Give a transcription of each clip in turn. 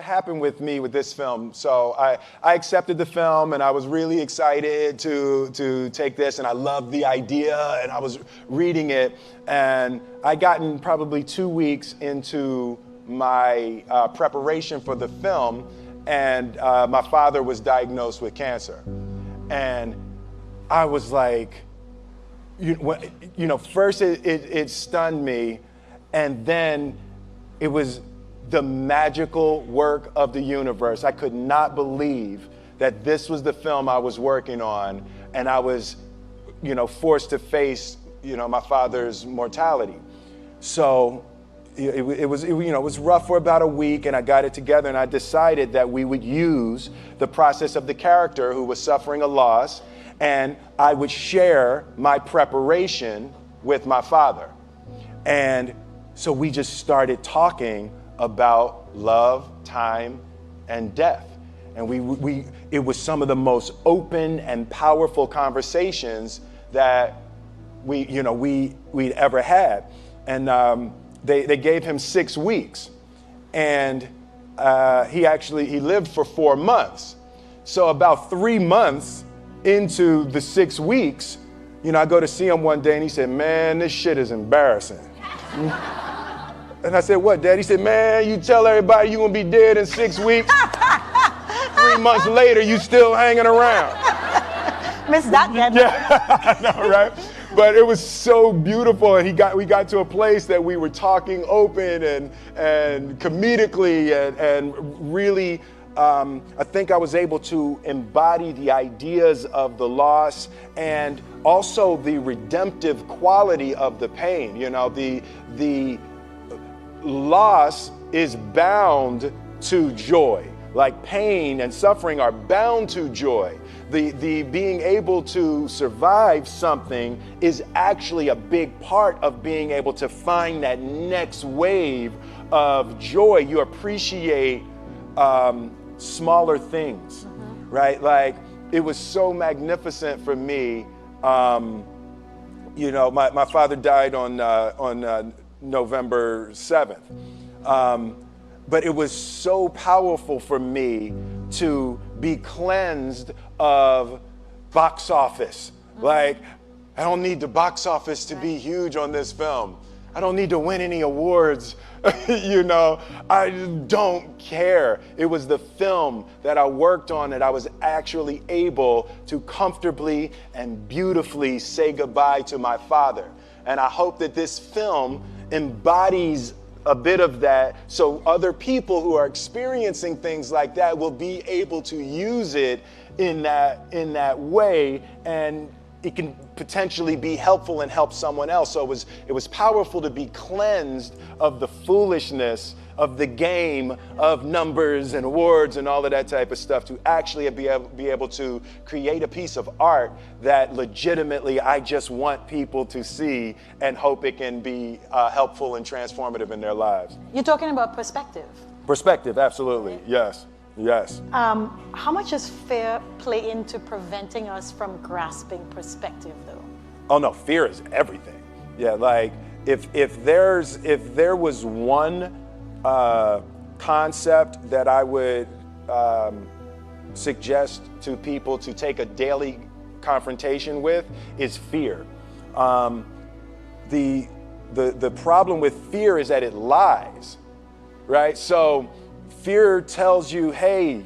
what happened with me with this film. So I accepted the film, and I was really excited to take this, and I loved the idea, and I was reading it, and I gotten probably 2 weeks into my preparation for the film, and my father was diagnosed with cancer. And I was like, first it stunned me, and then it was the magical work of the universe. I could not believe that this was the film I was working on, and I was, forced to face, my father's mortality. So it was rough for about a week, and I got it together, and I decided that we would use the process of the character who was suffering a loss, and I would share my preparation with my father. And so we just started talking about love, time, and death. And it was some of the most open and powerful conversations that we'd ever had. And they gave him 6 weeks, and he lived for 4 months. So about 3 months into the 6 weeks, I go to see him one day, and he said, "Man, this shit is embarrassing." And I said, "What, Dad?" He said, "Man, you tell everybody you're gonna be dead in 6 weeks. 3 months later, you still hanging around." Missed that, Dad. Yeah, I know, right? But it was so beautiful, and we got to a place that we were talking open and comedically, and really, I think I was able to embody the ideas of the loss and also the redemptive quality of the pain. The loss is bound to joy. Like pain and suffering are bound to joy. The being able to survive something is actually a big part of being able to find that next wave of joy. You appreciate smaller things, right? Like, it was so magnificent for me. My father died on November 7th. But it was so powerful for me to be cleansed of box office. Like, I don't need the box office to be huge on this film. I don't need to win any awards. I don't care. It was the film that I worked on that I was actually able to comfortably and beautifully say goodbye to my father. And I hope that this film embodies a bit of that, so other people who are experiencing things like that will be able to use it in that way, and it can potentially be helpful and help someone else. So it was powerful to be cleansed of the foolishness of the game of numbers and awards and all of that type of stuff, to actually be able to create a piece of art that legitimately I just want people to see and hope it can be helpful and transformative in their lives. You're talking about perspective. Perspective, absolutely, yes. Yes. How much does fear play into preventing us from grasping perspective, though? Oh no, fear is everything. Yeah, like if there was one concept that I would suggest to people to take a daily confrontation with, is fear. The problem with fear is that it lies, right? So fear tells you, hey,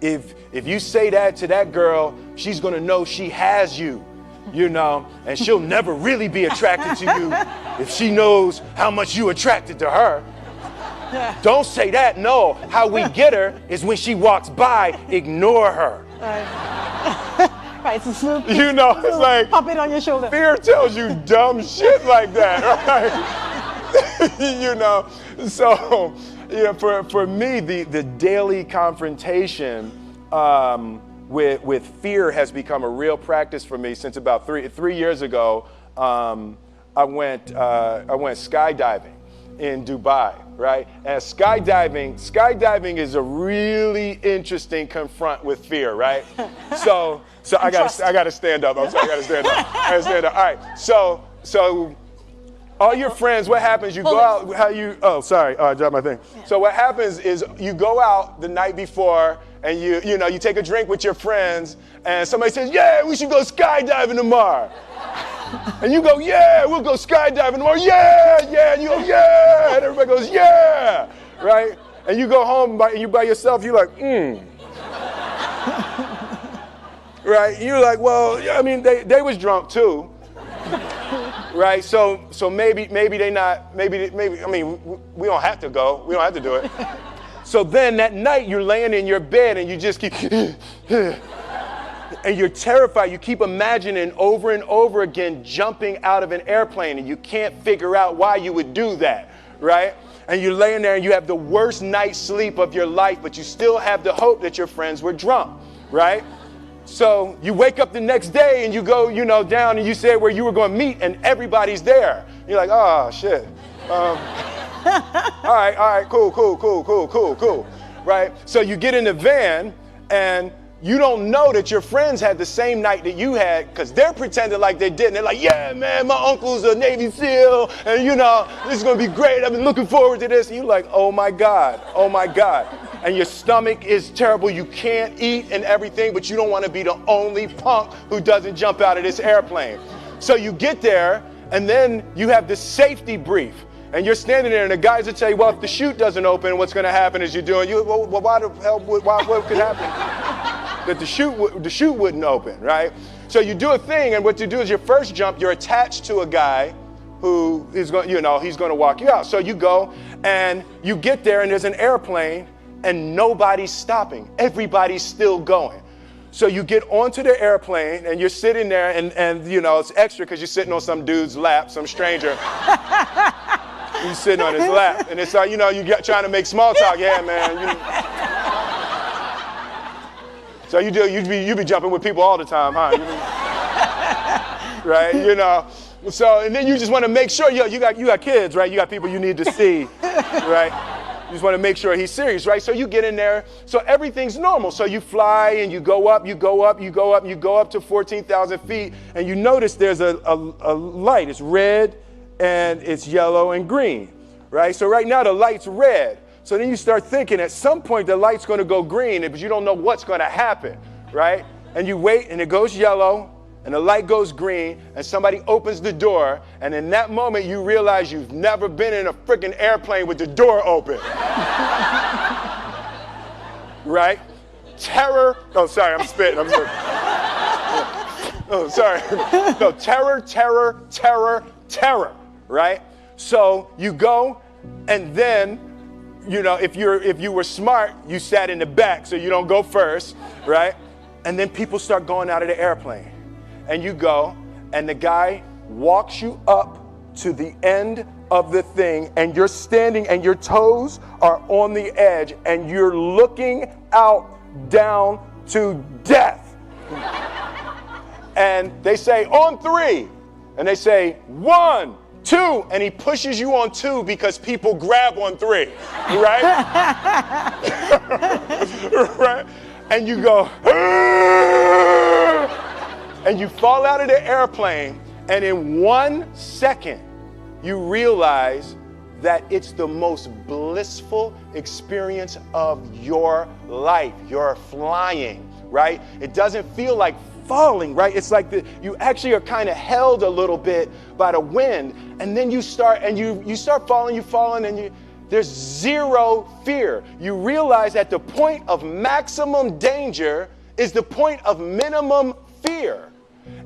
if you say that to that girl, she's gonna know she has you, and she'll never really be attracted to you if she knows how much you attracted to her. Yeah. Don't say that. No, how we get her is when she walks by, ignore her. Right, it's a it's like pop it on your shoulder. Fear tells you dumb shit like that, right? So for me, the daily confrontation with fear has become a real practice for me since about three years ago. I went skydiving in Dubai, right? And skydiving is a really interesting confront with fear, right? So I gotta stand up. I'm sorry, I gotta stand up. All right. So All your friends, what happens, you go out, sorry, I dropped my thing. Yeah. So what happens is you go out the night before and you take a drink with your friends and somebody says, yeah, we should go skydiving tomorrow. And you go, yeah, we'll go skydiving tomorrow, yeah, and you go, yeah, and everybody goes, yeah, right? And you go home and you by yourself, you're like, right? You're like, well, I mean, they was drunk too. Right, so maybe they not, maybe, I mean, we don't have to go, we don't have to do it. So then that night you're laying in your bed and you just keep, and you're terrified, you keep imagining over and over again jumping out of an airplane and you can't figure out why you would do that, right? And you're laying there and you have the worst night's sleep of your life, but you still have the hope that your friends were drunk, right? So you wake up the next day and you go, down and you say where you were going to meet and everybody's there. You're like, oh, shit. All right, cool. Right? So you get in the van and you don't know that your friends had the same night that you had because they're pretending like they didn't. They're like, yeah, man, my uncle's a Navy SEAL and, this is going to be great. I've been looking forward to this. And you're like, oh, my God. And your stomach is terrible. You can't eat and everything, but you don't want to be the only punk who doesn't jump out of this airplane. So you get there, and then you have this safety brief. And you're standing there, and the guys will tell you, well, if the chute doesn't open, what's going to happen is what could happen? That the chute wouldn't open, right? So you do a thing, and what you do is your first jump, you're attached to a guy who is going, he's going to walk you out. So you go, and you get there, and there's an airplane, and nobody's stopping. Everybody's still going. So you get onto the airplane and you're sitting there and it's extra because you're sitting on some dude's lap, some stranger. You're sitting on his lap. And it's like, you trying to make small talk. Yeah, man. So you be jumping with people all the time, huh? Right? So, and then you just want to make sure, you got kids, right? You got people you need to see, right? You just want to make sure he's serious, right? So you get in there, so everything's normal. So you fly and you go up to 14,000 feet, and you notice there's a light. It's red and it's yellow and green, right? So right now the light's red. So then you start thinking at some point the light's going to go green, but you don't know what's going to happen, right? And you wait and it goes yellow and the light goes green and somebody opens the door, and in that moment you realize you've never been in a freaking airplane with the door open. Right? Terror. Oh, sorry, I'm spitting. Oh, sorry. No, terror, right? So you go, and then, if you were smart, you sat in the back so you don't go first, right? And then people start going out of the airplane. And you go, and the guy walks you up to the end of the thing, and you're standing and your toes are on the edge, and you're looking out down to death. And they say, on 3. And they say, 1, 2. And he pushes you on 2 because people grab on 3, right? Right? And you go, and you fall out of the airplane, and in 1 second, you realize that it's the most blissful experience of your life. You're flying, right? It doesn't feel like falling, right? It's like you actually are kind of held a little bit by the wind, and then you start falling, and there's zero fear. You realize that the point of maximum danger is the point of minimum fear.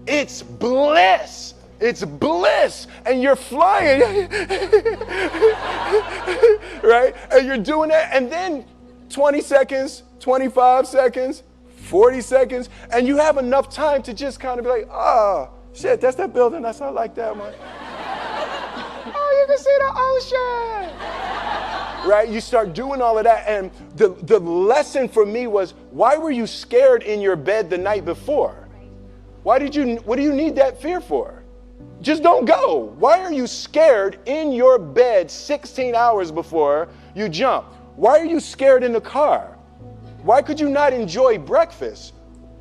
It's bliss. It's bliss. And you're flying. Right? And you're doing that. And then 20 seconds, 25 seconds, 40 seconds. And you have enough time to just kind of be like, oh, shit, that's that building. That's not like that one. Oh, you can see the ocean. Right? You start doing all of that. And the lesson for me was, why were you scared in your bed the night before? What do you need that fear for? Just don't go. Why are you scared in your bed 16 hours before you jump? Why are you scared in the car? Why could you not enjoy breakfast?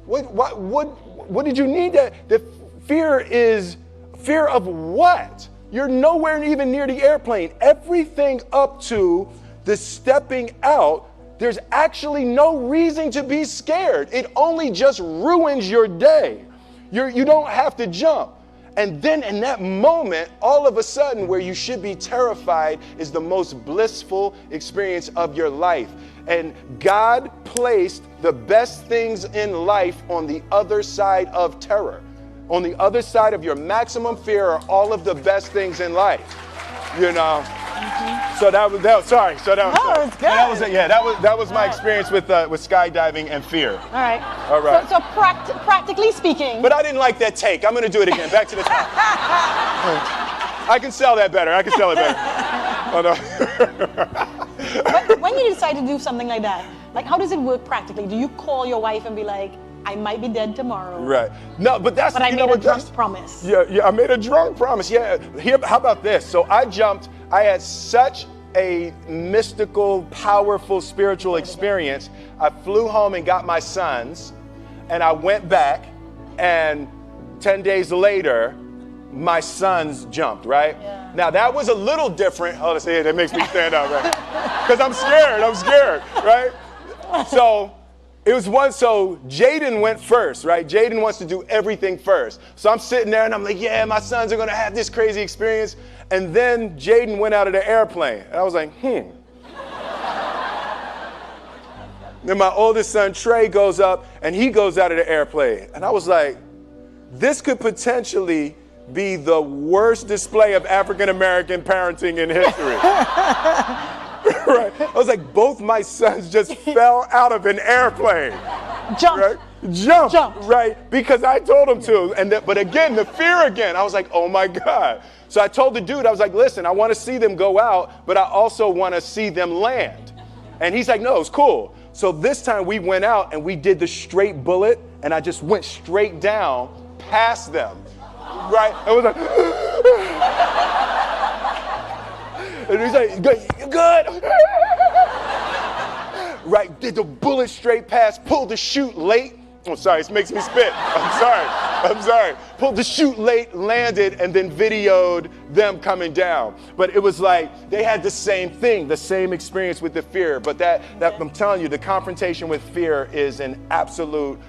What did you need that? The fear is fear of what? you're nowhere even near the airplane. Everything up to the stepping out, there's actually no reason to be scared. It only just ruins your day. You don't have to jump. And then in that moment, all of a sudden, where you should be terrified is the most blissful experience of your life. And God placed the best things in life on the other side of terror. On the other side of your maximum fear are all of the best things in life. You know? So that was sorry. So that was, no, it's good. That was my experience with skydiving and fear. All right. All right. So practically speaking. But I didn't like that take. I'm going to do it again. Back to the top. I can sell that better. Oh, no. But when you decide to do something like that, like how does it work practically? Do you call your wife and be like, I might be dead tomorrow? Right. No, but that's. But I made a drunk promise. Yeah, I made a drunk promise. Yeah. Here, how about this? So I jumped. I had such a mystical, powerful spiritual experience. I flew home and got my sons, and I went back, and 10 days later, my sons jumped, right? Yeah. Now that was a little different. Oh, that makes me stand up, right? Because I'm scared, right? So it was so Jaden went first, right? Jaden wants to do everything first. So I'm sitting there and I'm like, yeah, my sons are gonna have this crazy experience. And then Jaden went out of the airplane. And I was like, Then my oldest son, Trey, goes up and he goes out of the airplane. And I was like, this could potentially be the worst display of African-American parenting in history. Right? I was like, both my sons just fell out of an airplane. Jump. Right? Jumped. Right? Because I told them to. But again, the fear again. I was like, oh my God. So I told the dude, I was like, listen, I want to see them go out, but I also want to see them land. And he's like, no, it's cool. So this time we went out and we did the straight bullet, and I just went straight down past them. Right? I was like, and he's like, you good? Right, did the bullet straight past, pulled the chute late. Oh, sorry, this makes me spit. I'm sorry. Pulled the chute late, landed, and then videoed them coming down. But it was like, they had the same thing, the same experience with the fear. But that I'm telling you, the confrontation with fear is an absolute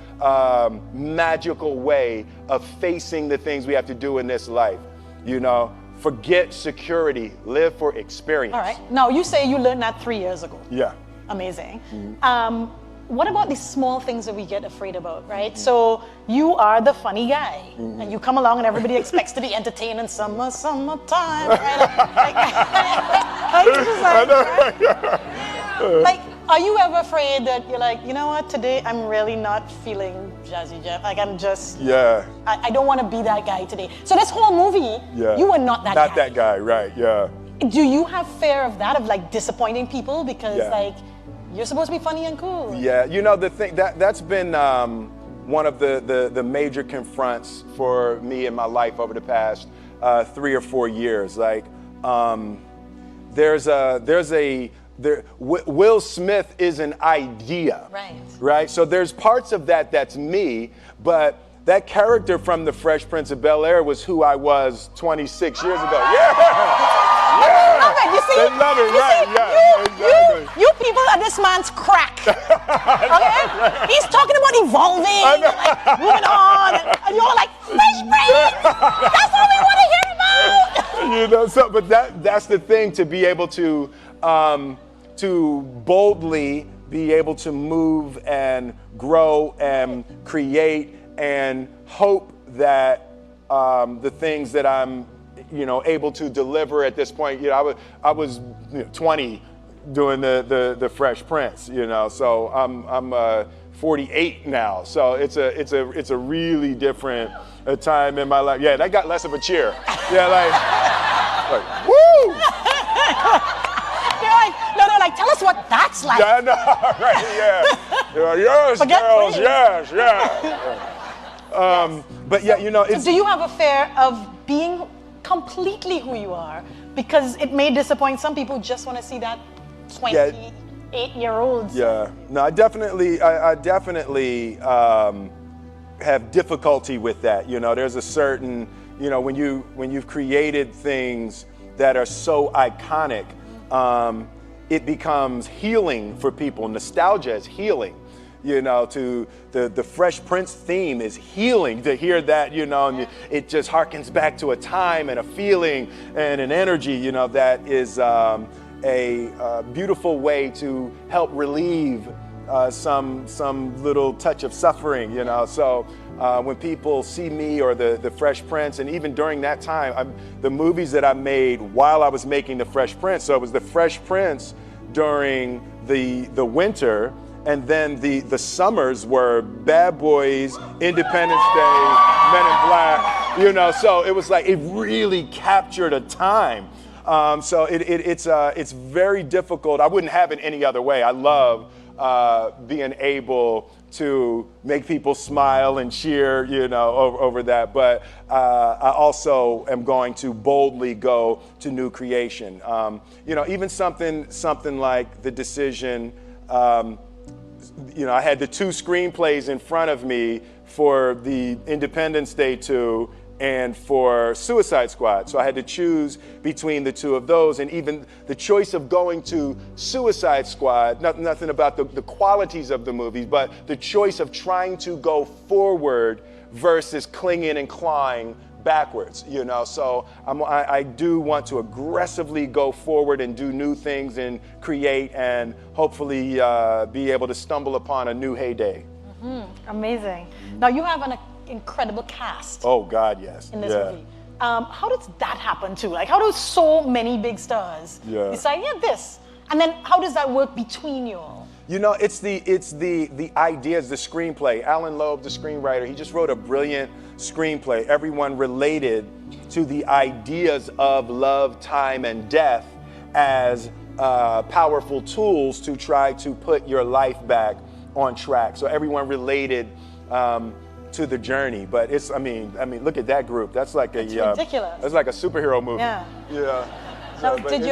magical way of facing the things we have to do in this life. You know, forget security, live for experience. All right. Now, you say you learned that 3 years ago. Yeah. Amazing. What about these small things that we get afraid about, right? So you are the funny guy, and you come along and everybody expects to be entertained in summertime, right? Like, are you ever afraid that you're like, you know what, today I'm really not feeling Jazzy Jeff. Like I'm just, I don't want to be that guy today. So this whole movie, you were not that guy. Not that guy, right, yeah. Do you have fear of that, of like disappointing people? Because like, you're supposed to be funny and cool. Yeah, you know, the thing that's been one of the major confronts for me in my life over the past 3 or 4 years. Like, Will Smith is an idea, right? So there's parts of that's me, but that character from The Fresh Prince of Bel-Air was who I was 26 years ago. I love it. You see? They love it, right? Exactly. You people are this man's crack. Okay? He's talking about evolving, like moving on, and you're like, Fresh Prince! That's all we want to hear about! You know, so but that's the thing, to be able to boldly be able to move and grow and create and hope that the things that I'm able to deliver at this point. I was 20 doing the Fresh Prince, so I'm 48 now. So it's a really different time in my life. Yeah, that got less of a cheer. Yeah, like woo! They're like, tell us what that's like. Yeah, I know, right? Yeah. Yes, girls, yes. But yeah, it's. So do you have a fear of being completely who you are? Because it may disappoint some people who just want to see that 28-year-old. Yeah. No, I definitely have difficulty with that. There's a certain when you've created things that are so iconic, it becomes healing for people. Nostalgia is healing. To the Fresh Prince theme is healing to hear that, and it just harkens back to a time and a feeling and an energy, that is a beautiful way to help relieve some little touch of suffering, So when people see me or the Fresh Prince, and even during that time, the movies that I made while I was making the Fresh Prince, so it was the Fresh Prince during the winter, and then the summers were Bad Boys, Independence Day, Men in Black, So it was like it really captured a time. So it's very difficult. I wouldn't have it any other way. I love being able to make people smile and cheer, over that. But I also am going to boldly go to new creation. Even something like the decision. I had the two screenplays in front of me for the Independence Day 2 and for Suicide Squad. So I had to choose between the two of those. And even the choice of going to Suicide Squad, nothing about the qualities of the movies, but the choice of trying to go forward versus clinging and clawing backwards, So I do want to aggressively go forward and do new things and create and hopefully be able to stumble upon a new heyday. Amazing. Now you have an incredible cast. Oh God, yes. In this movie. How does that happen too? Like, how do so many big stars decide, this? And then how does that work between you all? It's the ideas, the screenplay. Alan Loeb, the screenwriter, he just wrote a brilliant screenplay. Everyone related to the ideas of love, time, and death as powerful tools to try to put your life back on track. So everyone related to the journey. But it's, I mean, look at that group. That's like ridiculous. That's like a superhero movie. Yeah. So did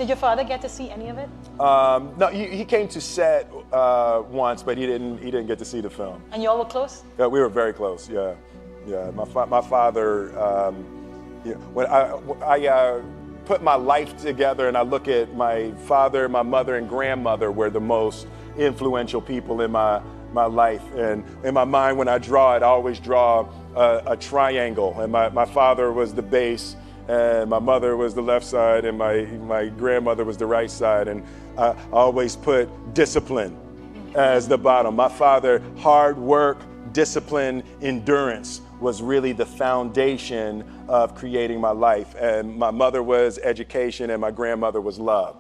your father get to see any of it? No, he came to set once, but he didn't get to see the film. And you all were close? Yeah, we were very close. Yeah. My father. When I put my life together and I look at my father, my mother, and grandmother were the most influential people in my life. And in my mind, when I draw it, I always draw a triangle. And my father was the base, and my mother was the left side, and my grandmother was the right side. And I always put discipline as the bottom. My father, hard work, discipline, endurance was really the foundation of creating my life. And my mother was education, and my grandmother was love.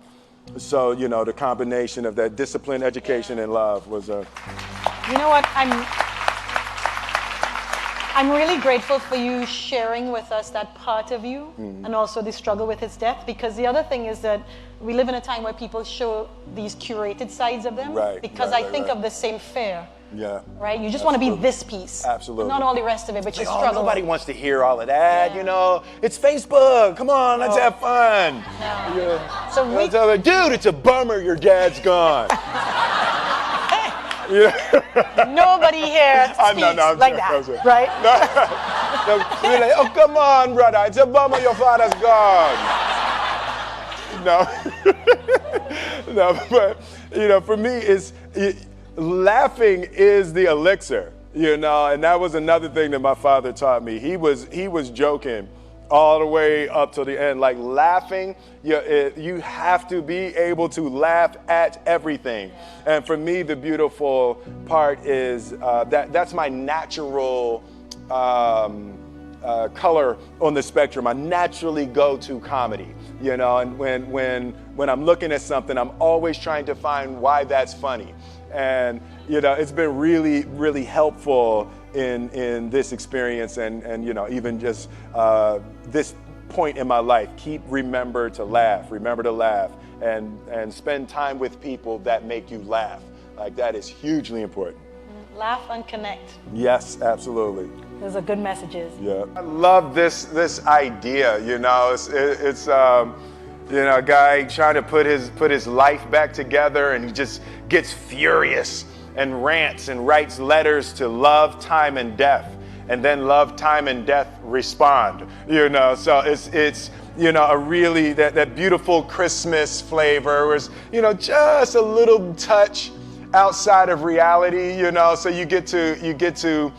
So, the combination of that discipline, education, and love was a... You know what? I'm really grateful for you sharing with us that part of you and also the struggle with his death, because the other thing is that we live in a time where people show these curated sides of them. Right. Because I think of the same fear. Yeah. Right? You just want to be this piece. Absolutely. Not all the rest of it, but you struggle. Nobody wants to hear all of that, It's Facebook. Come on, let's have fun. No. Yeah. So dude, it's a bummer your dad's gone. Nobody here speaks like that, right? You're like, oh, come on, brother. It's a bummer your father's gone. No, but, for me, laughing is the elixir, and that was another thing that my father taught me. He was joking all the way up to the end. Like, laughing, you have to be able to laugh at everything. And for me, the beautiful part is that's my natural color on the spectrum. I naturally go to comedy, and when I'm looking at something, I'm always trying to find why that's funny. And, it's been really, really helpful in this experience and even just this point in my life. Remember to laugh, and spend time with people that make you laugh. Like, that is hugely important. Laugh and connect. Yes, absolutely. Those are good messages. Yeah. I love this idea, it's a guy trying to put his life back together, and he just gets furious and rants and writes letters to love, time, and death. and then love, time, and death respond. So it's a really that beautiful Christmas flavor was just a little touch outside of reality. So you get to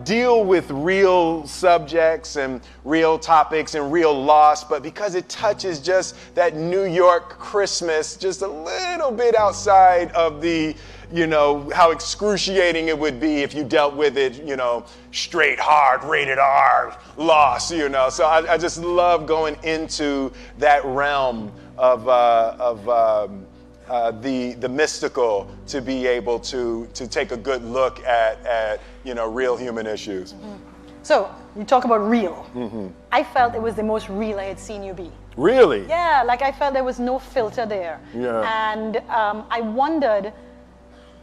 deal with real subjects and real topics and real loss, but because it touches just that New York Christmas just a little bit outside of the how excruciating it would be if you dealt with it, straight, hard, rated R, loss, So I just love going into that realm of the mystical to be able to take a good look at real human issues. Mm-hmm. So you talk about real. Mm-hmm. I felt it was the most real I had seen you be. Really? Yeah, like I felt there was no filter there. Yeah. And I wondered,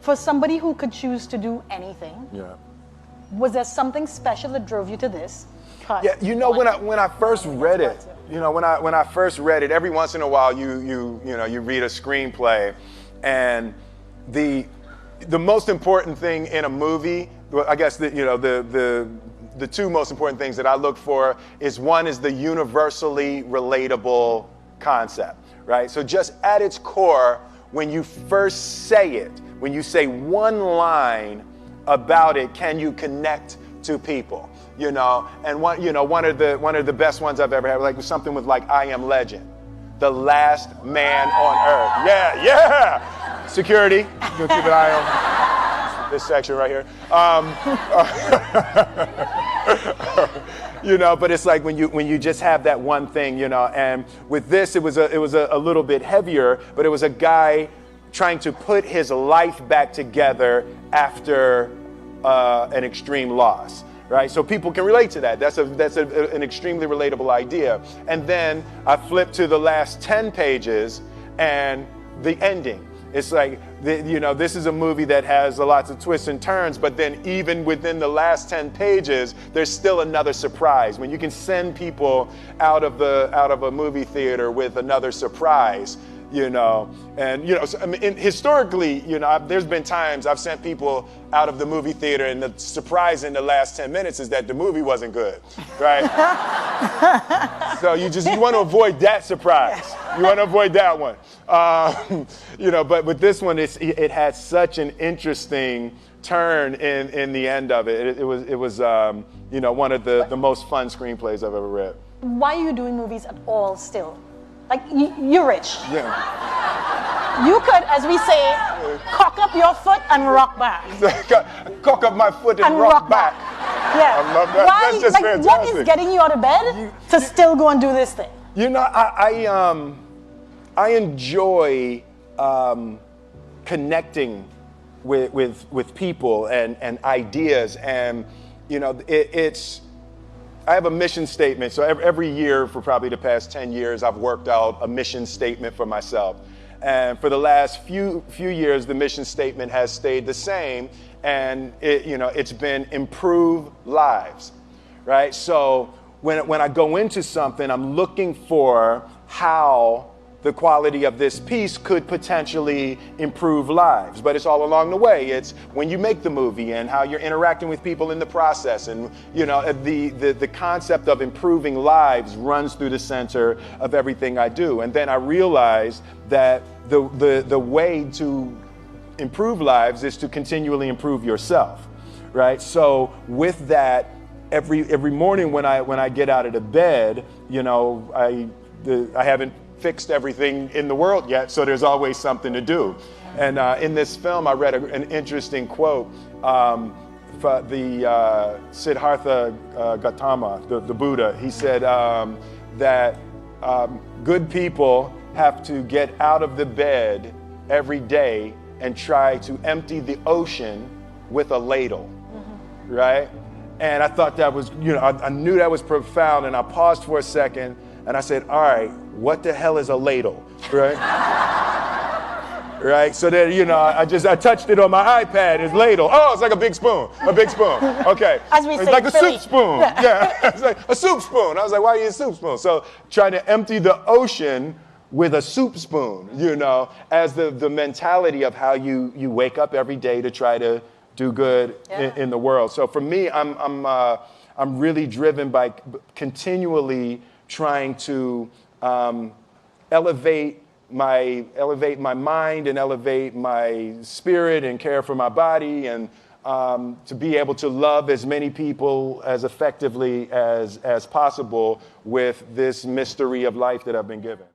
for somebody who could choose to do anything, was there something special that drove you to this? Yeah, when I first read it, when I first read it, every once in a while you read a screenplay, and the most important thing in a movie, I guess the two most important things that I look for is one is the universally relatable concept, right? So just at its core, when you first say it, when you say one line about it, can you connect to people? And one of the best ones I've ever had, like something with like I Am Legend, the last man on earth. Yeah. Security, you keep an eye on this section right here. But it's like when you just have that one thing, and with this it was a little bit heavier, but it was a guy trying to put his life back together after an extreme loss, right? So people can relate to that. That's an extremely relatable idea. And then I flipped to the last 10 pages and the ending. It's like, this is a movie that has lots of twists and turns, but then even within the last 10 pages, there's still another surprise. When you can send people out of a movie theater with another surprise, historically, there's been times I've sent people out of the movie theater and the surprise in the last 10 minutes is that the movie wasn't good, right? So you want to avoid that surprise. You want to avoid that one. But with this one, it had such an interesting turn in the end of it. It was one of the most fun screenplays I've ever read. Why are you doing movies at all still? Like, you're rich. Yeah. You could, as we say, cock up your foot and rock back. Cock up my foot and rock back. Yeah. I love that. That's just fantastic. What is getting you out of bed to still go and do this thing? I enjoy connecting with people and ideas, and I have a mission statement. So every year for probably the past 10 years, I've worked out a mission statement for myself. And for the last few years, the mission statement has stayed the same, and it's been improve lives, right? So when I go into something, I'm looking for how the quality of this piece could potentially improve lives. But it's all along the way. It's when you make the movie and how you're interacting with people in the process. And the concept of improving lives runs through the center of everything I do. And then I realized that the way to improve lives is to continually improve yourself, right? So with that, every morning when I get out of the bed, I haven't fixed everything in the world yet, so there's always something to do. And in this film, I read an interesting quote from the Siddhartha Gautama, the Buddha. He said that good people have to get out of the bed every day and try to empty the ocean with a ladle, right? And I thought that was, I knew that was profound, and I paused for a second, and I said, all right, what the hell is a ladle, right? Right, so then, I touched it on my iPad, it's ladle. Oh, it's like a big spoon, okay. As we it's say, like a soup spoon, yeah. It's like a soup spoon. I was like, why do you use a soup spoon? So trying to empty the ocean with a soup spoon, as the mentality of how you wake up every day to try to do good Yeah. in the world. So for me, I'm really driven by continually trying to elevate my mind and elevate my spirit and care for my body, and to be able to love as many people as effectively as possible with this mystery of life that I've been given.